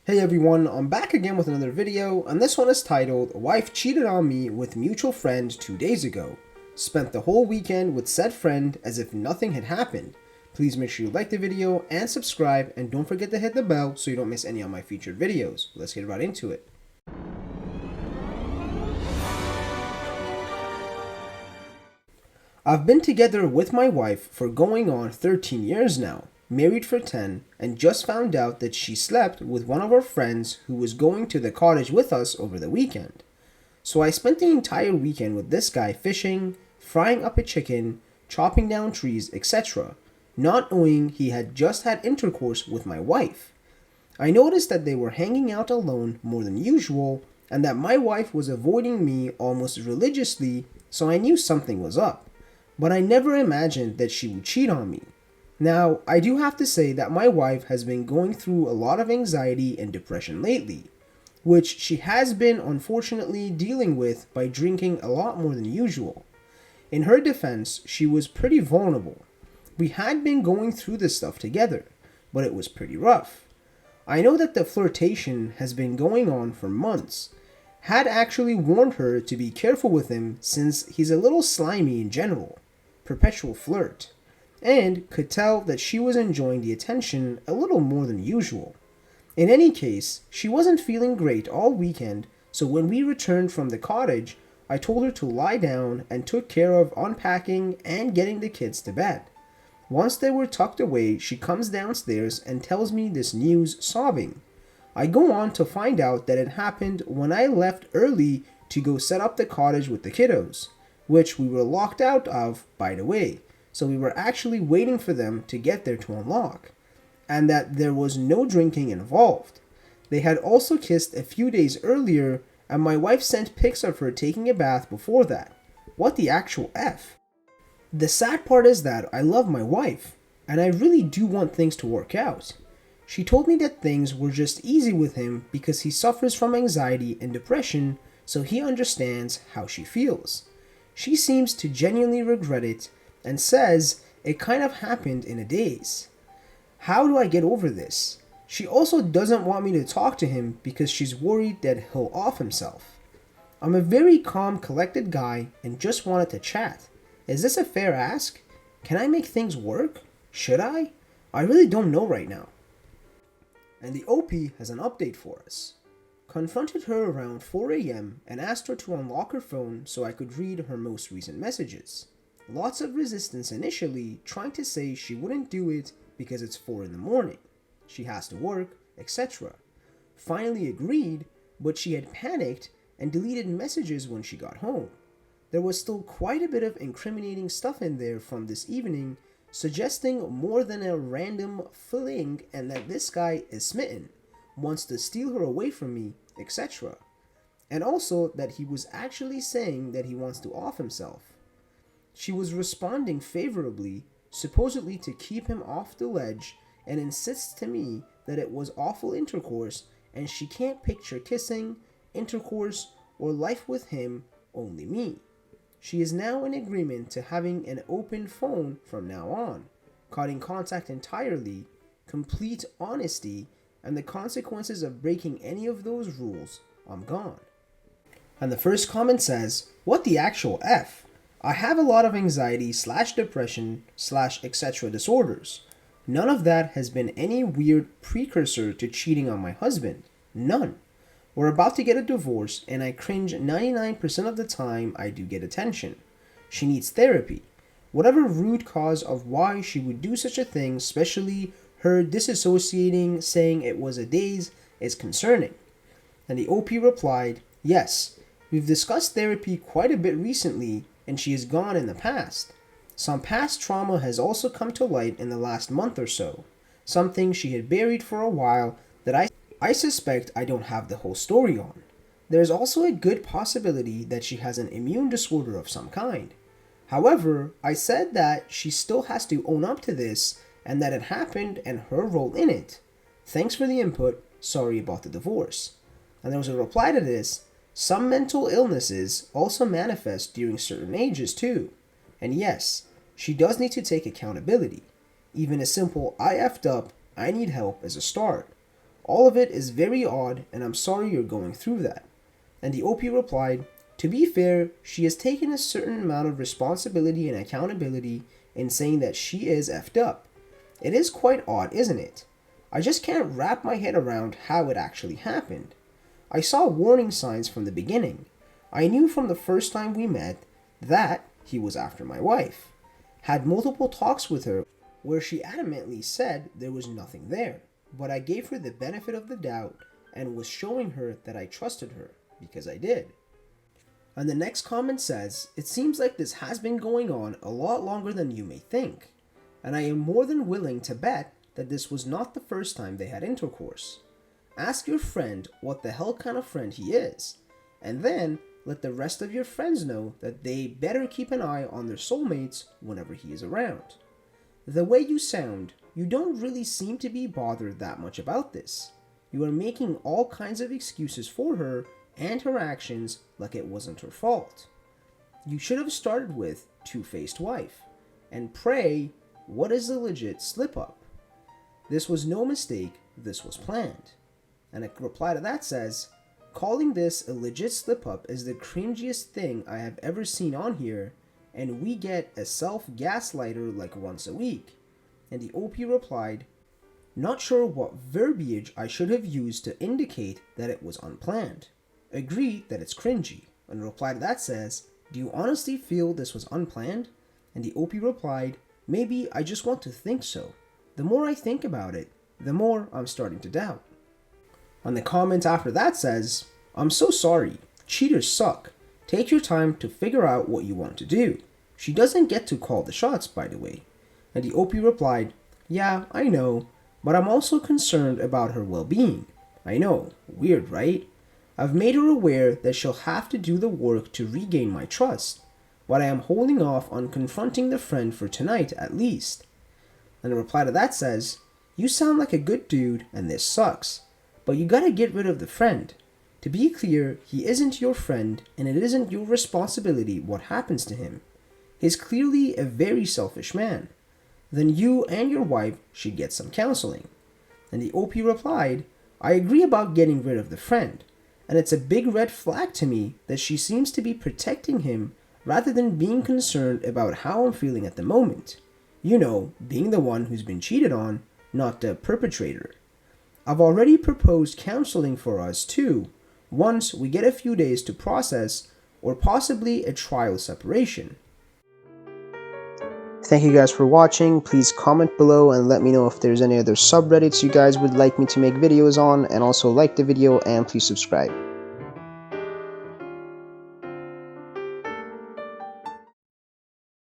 Hey everyone, I'm back again with another video, and this one is titled, Wife Cheated on Me with Mutual Friend 2 days ago. Spent the whole weekend with said friend as if nothing had happened. Please make sure you like the video and subscribe, and don't forget to hit the bell so you don't miss any of my featured videos. Let's get right into it. I've been together with my wife for going on 13 years now, married for 10, and just found out that she slept with one of our friends who was going to the cottage with us over the weekend. So I spent the entire weekend with this guy fishing, frying up a chicken, chopping down trees, etc., not knowing he had just had intercourse with my wife. I noticed that they were hanging out alone more than usual, and that my wife was avoiding me almost religiously, so I knew something was up. But I never imagined that she would cheat on me. Now, I do have to say that my wife has been going through a lot of anxiety and depression lately, which she has been unfortunately dealing with by drinking a lot more than usual. In her defense, she was pretty vulnerable. We had been going through this stuff together, but it was pretty rough. I know that the flirtation has been going on for months. Had actually warned her to be careful with him since he's a little slimy in general. Perpetual flirt, and could tell that she was enjoying the attention a little more than usual. In any case, she wasn't feeling great all weekend, so when we returned from the cottage, I told her to lie down and took care of unpacking and getting the kids to bed. Once they were tucked away, she comes downstairs and tells me this news sobbing. I go on to find out that it happened when I left early to go set up the cottage with the kiddos, which we were locked out of, by the way, so we were actually waiting for them to get there to unlock, and that there was no drinking involved. They had also kissed a few days earlier, and my wife sent pics of her taking a bath before that. What the actual F? The sad part is that I love my wife, and I really do want things to work out. She told me that things were just easy with him because he suffers from anxiety and depression, so he understands how she feels. She seems to genuinely regret it and says it kind of happened in a daze. How do I get over this? She also doesn't want me to talk to him because she's worried that he'll off himself. I'm a very calm, collected guy and just wanted to chat. Is this a fair ask? Can I make things work? Should I? I really don't know right now. And the OP has an update for us. Confronted her around 4 a.m. and asked her to unlock her phone so I could read her most recent messages. Lots of resistance initially, trying to say she wouldn't do it because it's 4 in the morning. She has to work, etc. Finally agreed, but she had panicked and deleted messages when she got home. There was still quite a bit of incriminating stuff in there from this evening, suggesting more than a random fling and that this guy is smitten, wants to steal her away from me, etc. And also that he was actually saying that he wants to off himself. She was responding favorably, supposedly to keep him off the ledge, and insists to me that it was awful intercourse and she can't picture kissing, intercourse, or life with him, only me. She is now in agreement to having an open phone from now on, cutting contact entirely, complete honesty, and the consequences of breaking any of those rules, I'm gone. And the first comment says, what the actual F? I have a lot of anxiety / depression / etc. disorders. None of that has been any weird precursor to cheating on my husband. None. We're about to get a divorce and I cringe 99% of the time I do get attention. She needs therapy. Whatever root cause of why she would do such a thing, especially her disassociating, saying it was a daze, is concerning. And the OP replied, yes, we've discussed therapy quite a bit recently and she has gone in the past. Some past trauma has also come to light in the last month or so, something she had buried for a while that I suspect I don't have the whole story on. There's also a good possibility that she has an immune disorder of some kind. However, I said that she still has to own up to this and that it happened and her role in it. Thanks for the input, sorry about the divorce. And there was a reply to this, some mental illnesses also manifest during certain ages too. And yes, she does need to take accountability. Even a simple I effed up, I need help as a start. All of it is very odd, and I'm sorry you're going through that. And the OP replied, to be fair, she has taken a certain amount of responsibility and accountability in saying that she is effed up. It is quite odd, isn't it? I just can't wrap my head around how it actually happened. I saw warning signs from the beginning. I knew from the first time we met that he was after my wife. Had multiple talks with her where she adamantly said there was nothing there, but I gave her the benefit of the doubt and was showing her that I trusted her, because I did. And the next comment says, it seems like this has been going on a lot longer than you may think, and I am more than willing to bet that this was not the first time they had intercourse. Ask your friend what the hell kind of friend he is, and then let the rest of your friends know that they better keep an eye on their soulmates whenever he is around. The way you sound, you don't really seem to be bothered that much about this. You are making all kinds of excuses for her and her actions like it wasn't her fault. You should have started with two-faced wife and pray, what is a legit slip-up? This was no mistake, this was planned. And a reply to that says, calling this a legit slip-up is the cringiest thing I have ever seen on here, and we get a self-gaslighter like once a week. And the OP replied, not sure what verbiage I should have used to indicate that it was unplanned. Agree that it's cringy. And a reply to that says, do you honestly feel this was unplanned? And the OP replied, maybe I just want to think so. The more I think about it, the more I'm starting to doubt. And the comment after that says, I'm so sorry. Cheaters suck. Take your time to figure out what you want to do. She doesn't get to call the shots, by the way. And the OP replied, yeah, I know, but I'm also concerned about her well-being. I know, weird, right? I've made her aware that she'll have to do the work to regain my trust, but I am holding off on confronting the friend for tonight at least. And the reply to that says, you sound like a good dude and this sucks, but you gotta get rid of the friend. To be clear, he isn't your friend and it isn't your responsibility what happens to him. He's clearly a very selfish man. Then you and your wife should get some counseling. And the OP replied, I agree about getting rid of the friend, and it's a big red flag to me that she seems to be protecting him rather than being concerned about how I'm feeling at the moment. You know, being the one who's been cheated on, not the perpetrator. I've already proposed counseling for us too, once we get a few days to process, or possibly a trial separation. Thank you guys for watching. Please comment below and let me know if there's any other subreddits you guys would like me to make videos on, and also like the video and please subscribe.